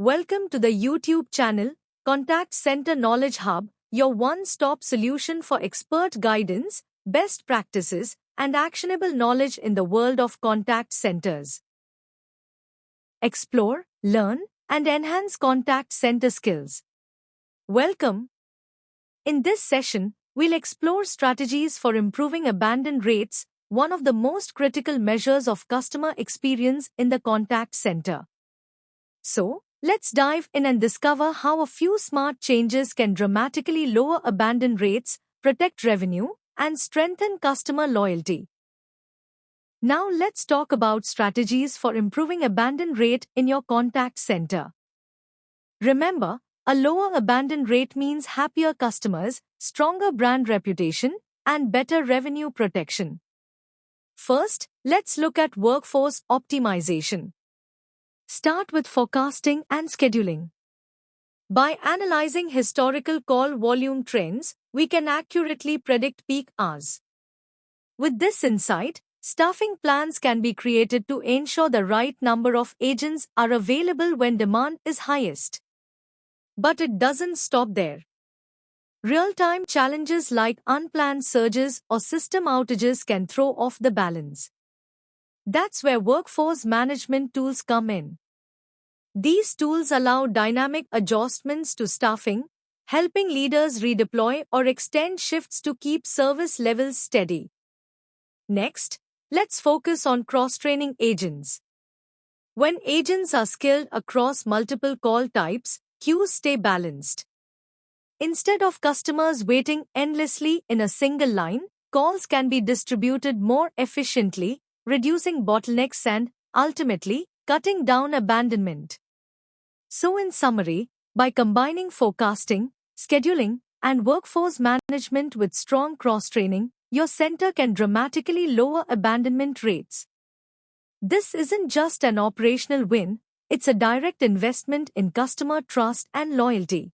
Welcome to the YouTube channel, Contact Center Knowledge Hub, your one-stop solution for expert guidance, best practices, and actionable knowledge in the world of contact centers. Explore, learn, and enhance contact center skills. Welcome. In this session, we'll explore strategies for improving abandon rates, one of the most critical measures of customer experience in the contact center. So, let's dive in and discover how a few smart changes can dramatically lower abandon rates, protect revenue, and strengthen customer loyalty. Now let's talk about strategies for improving abandon rate in your contact center. Remember, a lower abandon rate means happier customers, stronger brand reputation, and better revenue protection. First, let's look at workforce optimization. Start with forecasting and scheduling. By analyzing historical call volume trends, we can accurately predict peak hours. With this insight, staffing plans can be created to ensure the right number of agents are available when demand is highest. But it doesn't stop there. Real-time challenges like unplanned surges or system outages can throw off the balance. That's where workforce management tools come in. These tools allow dynamic adjustments to staffing, helping leaders redeploy or extend shifts to keep service levels steady. Next, let's focus on cross-training agents. When agents are skilled across multiple call types, queues stay balanced. Instead of customers waiting endlessly in a single line, calls can be distributed more efficiently, reducing bottlenecks and, ultimately, cutting down abandonment. So in summary, by combining forecasting, scheduling, and workforce management with strong cross-training, your center can dramatically lower abandonment rates. This isn't just an operational win, it's a direct investment in customer trust and loyalty.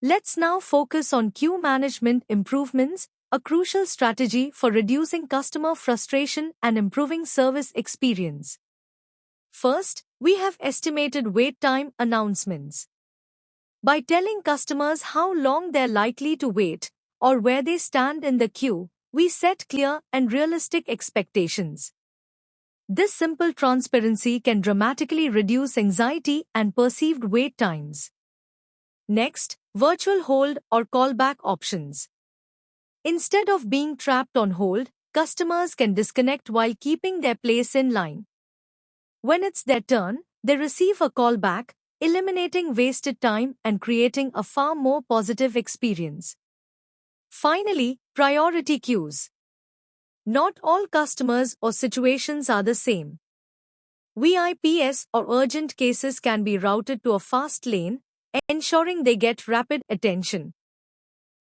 Let's now focus on queue management improvements, a crucial strategy for reducing customer frustration and improving service experience. First, we have estimated wait time announcements. By telling customers how long they're likely to wait or where they stand in the queue, we set clear and realistic expectations. This simple transparency can dramatically reduce anxiety and perceived wait times. Next, virtual hold or callback options. Instead of being trapped on hold, customers can disconnect while keeping their place in line. When it's their turn, they receive a call back, eliminating wasted time and creating a far more positive experience. Finally, priority queues. Not all customers or situations are the same. VIPs or urgent cases can be routed to a fast lane, ensuring they get rapid attention.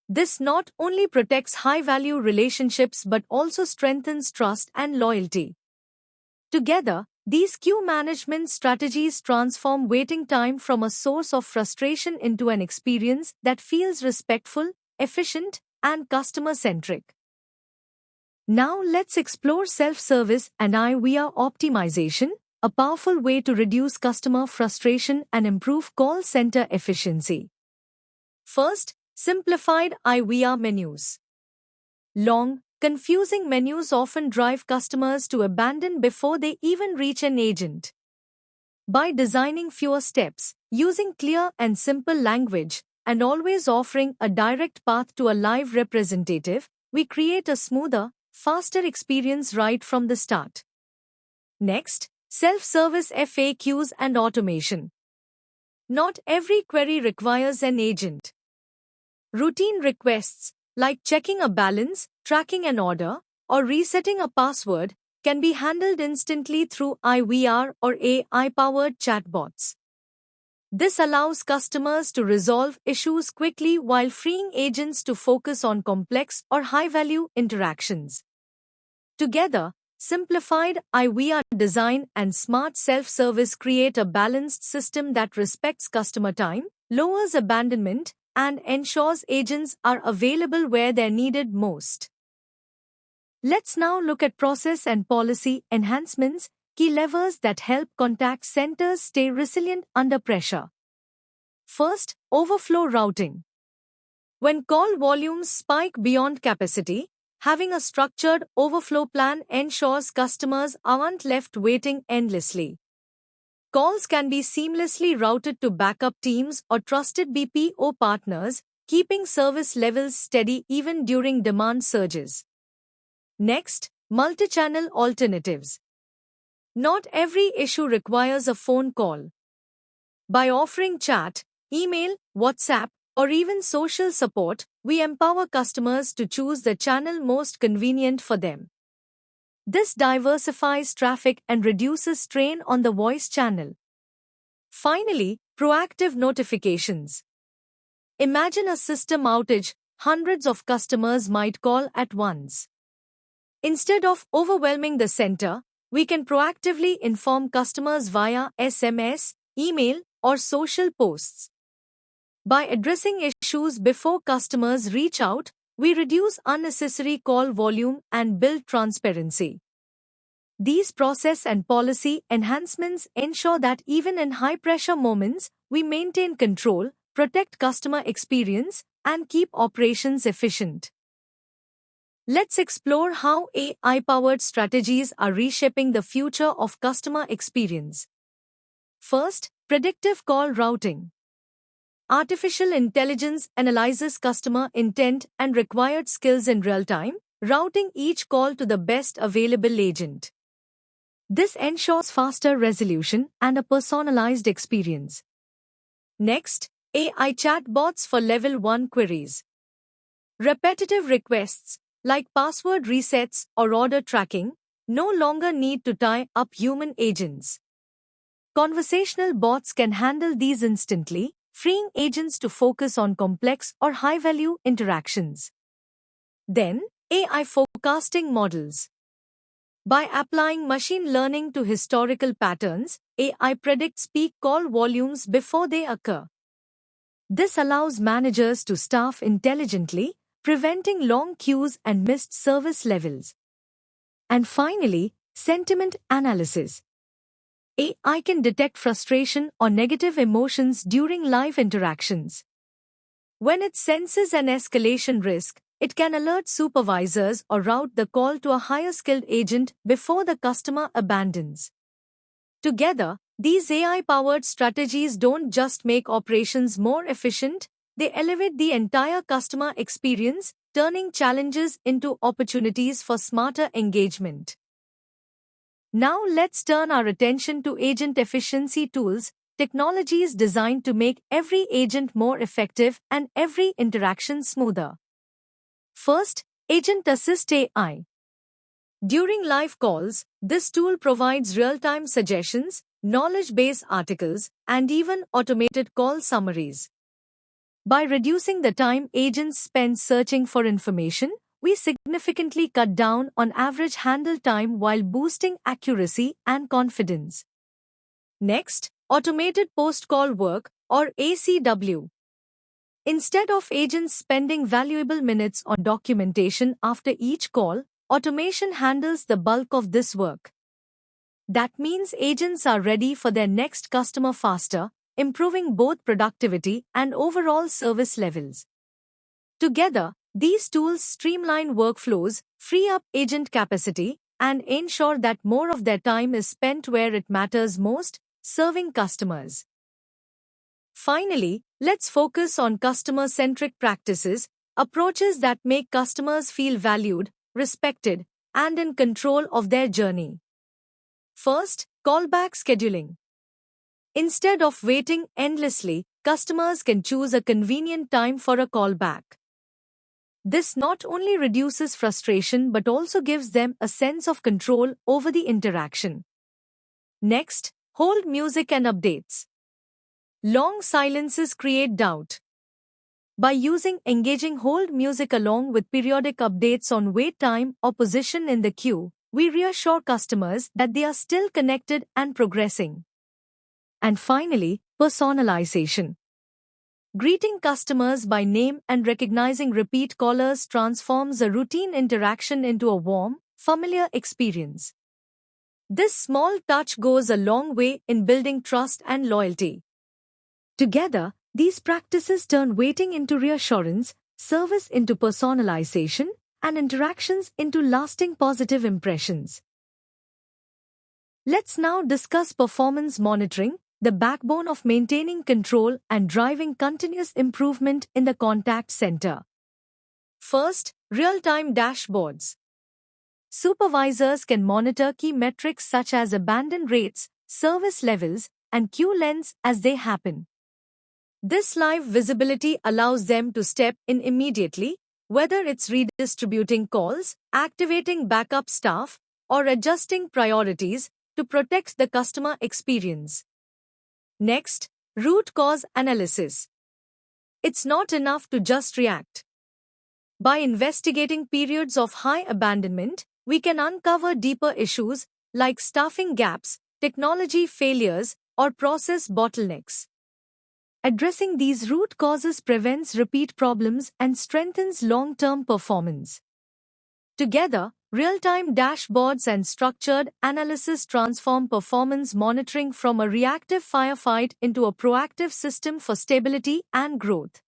This not only protects high-value relationships but also strengthens trust and loyalty. Together, these queue management strategies transform waiting time from a source of frustration into an experience that feels respectful, efficient, and customer-centric. Now let's explore self-service and IVR optimization, a powerful way to reduce customer frustration and improve call center efficiency. First, simplified IVR menus. Long, confusing menus often drive customers to abandon before they even reach an agent. By designing fewer steps, using clear and simple language, and always offering a direct path to a live representative, we create a smoother, faster experience right from the start. Next, self-service FAQs and automation. Not every query requires an agent. Routine requests, like checking a balance, tracking an order, or resetting a password, can be handled instantly through IVR or AI-powered chatbots. This allows customers to resolve issues quickly while freeing agents to focus on complex or high-value interactions. Together, simplified IVR design and smart self-service create a balanced system that respects customer time, lowers abandonment, and ensures agents are available where they're needed most. Let's now look at process and policy enhancements, key levers that help contact centers stay resilient under pressure. First, overflow routing. When call volumes spike beyond capacity, having a structured overflow plan ensures customers aren't left waiting endlessly. Calls can be seamlessly routed to backup teams or trusted BPO partners, keeping service levels steady even during demand surges. Next, multi-channel alternatives. Not every issue requires a phone call. By offering chat, email, WhatsApp, or even social support, we empower customers to choose the channel most convenient for them. This diversifies traffic and reduces strain on the voice channel. Finally, proactive notifications. Imagine a system outage, hundreds of customers might call at once. Instead of overwhelming the center, we can proactively inform customers via SMS, email, or social posts. By addressing issues before customers reach out, we reduce unnecessary call volume and build transparency. These process and policy enhancements ensure that even in high-pressure moments, we maintain control, protect customer experience, and keep operations efficient. Let's explore how AI-powered strategies are reshaping the future of customer experience. First, predictive call routing. Artificial intelligence analyzes customer intent and required skills in real time, routing each call to the best available agent. This ensures faster resolution and a personalized experience. Next, AI chatbots for level 1 queries. Repetitive requests, like password resets or order tracking, no longer need to tie up human agents. Conversational bots can handle these instantly, freeing agents to focus on complex or high-value interactions. Then, AI forecasting models. By applying machine learning to historical patterns, AI predicts peak call volumes before they occur. This allows managers to staff intelligently, preventing long queues and missed service levels. And finally, sentiment analysis. AI can detect frustration or negative emotions during live interactions. When it senses an escalation risk, it can alert supervisors or route the call to a higher-skilled agent before the customer abandons. Together, these AI-powered strategies don't just make operations more efficient, they elevate the entire customer experience, turning challenges into opportunities for smarter engagement. Now let's turn our attention to agent efficiency tools, technologies designed to make every agent more effective and every interaction smoother. First, Agent Assist AI. During live calls, this tool provides real-time suggestions, knowledge-based articles, and even automated call summaries. By reducing the time agents spend searching for information, we significantly cut down on average handle time while boosting accuracy and confidence. Next, automated post-call work, or ACW. Instead of agents spending valuable minutes on documentation after each call, automation handles the bulk of this work. That means agents are ready for their next customer faster, improving both productivity and overall service levels. Together, these tools streamline workflows, free up agent capacity, and ensure that more of their time is spent where it matters most, serving customers. Finally, let's focus on customer-centric practices, approaches that make customers feel valued, respected, and in control of their journey. First, callback scheduling. Instead of waiting endlessly, customers can choose a convenient time for a callback. This not only reduces frustration but also gives them a sense of control over the interaction. Next, hold music and updates. Long silences create doubt. By using engaging hold music along with periodic updates on wait time or position in the queue, we reassure customers that they are still connected and progressing. And finally, personalization. Greeting customers by name and recognizing repeat callers transforms a routine interaction into a warm, familiar experience. This small touch goes a long way in building trust and loyalty. Together, these practices turn waiting into reassurance, service into personalization, and interactions into lasting positive impressions. Let's now discuss performance monitoring, the backbone of maintaining control and driving continuous improvement in the contact center. First, real-time dashboards. Supervisors can monitor key metrics such as abandon rates, service levels, and queue lengths as they happen. This live visibility allows them to step in immediately, whether it's redistributing calls, activating backup staff, or adjusting priorities to protect the customer experience. Next, root cause analysis. It's not enough to just react. By investigating periods of high abandonment, we can uncover deeper issues like staffing gaps, technology failures, or process bottlenecks. Addressing these root causes prevents repeat problems and strengthens long-term performance. Together, real-time dashboards and structured analysis transform performance monitoring from a reactive firefight into a proactive system for stability and growth.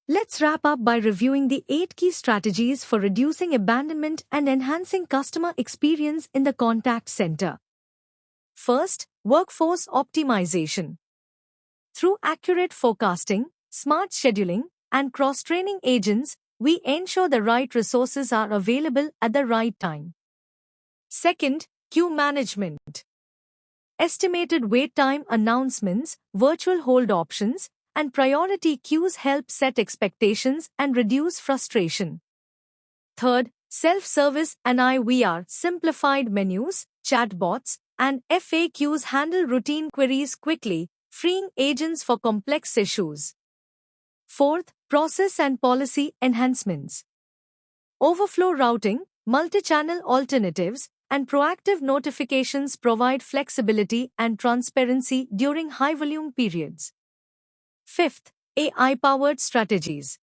Let's wrap up by reviewing the 8 key strategies for reducing abandonment and enhancing customer experience in the contact center. First, workforce optimization. Through accurate forecasting, smart scheduling, and cross-training agents, we ensure the right resources are available at the right time. Second, queue management. Estimated wait time announcements, virtual hold options, and priority queues help set expectations and reduce frustration. Third, self-service and IVR, simplified menus, chatbots, and FAQs handle routine queries quickly, freeing agents for complex issues. Fourth, process and policy enhancements. Overflow routing, multi-channel alternatives, and proactive notifications provide flexibility and transparency during high-volume periods. Fifth, AI-powered strategies.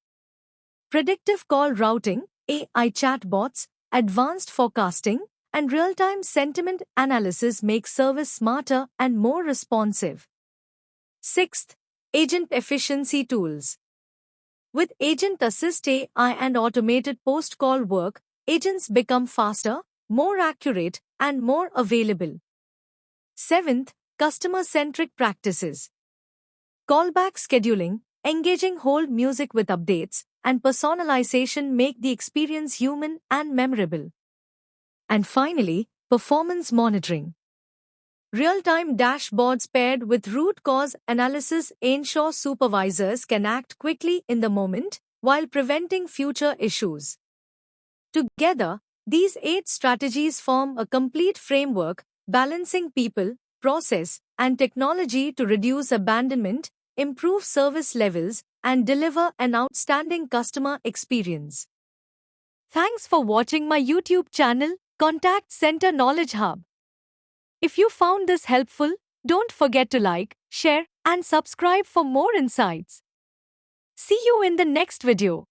Predictive call routing, AI chatbots, advanced forecasting, and real-time sentiment analysis make service smarter and more responsive. Sixth, agent efficiency tools. With Agent Assist AI and automated post-call work, agents become faster, more accurate, and more available. Seventh, customer-centric practices. Callback scheduling, engaging hold music with updates, and personalization make the experience human and memorable. And finally, performance monitoring. Real-time dashboards paired with root cause analysis ensure supervisors can act quickly in the moment while preventing future issues. Together, these 8 strategies form a complete framework balancing people, process, and technology to reduce abandonment, improve service levels, and deliver an outstanding customer experience. Thanks for watching my YouTube channel, Contact Center Knowledge Hub. If you found this helpful, don't forget to like, share, and subscribe for more insights. See you in the next video.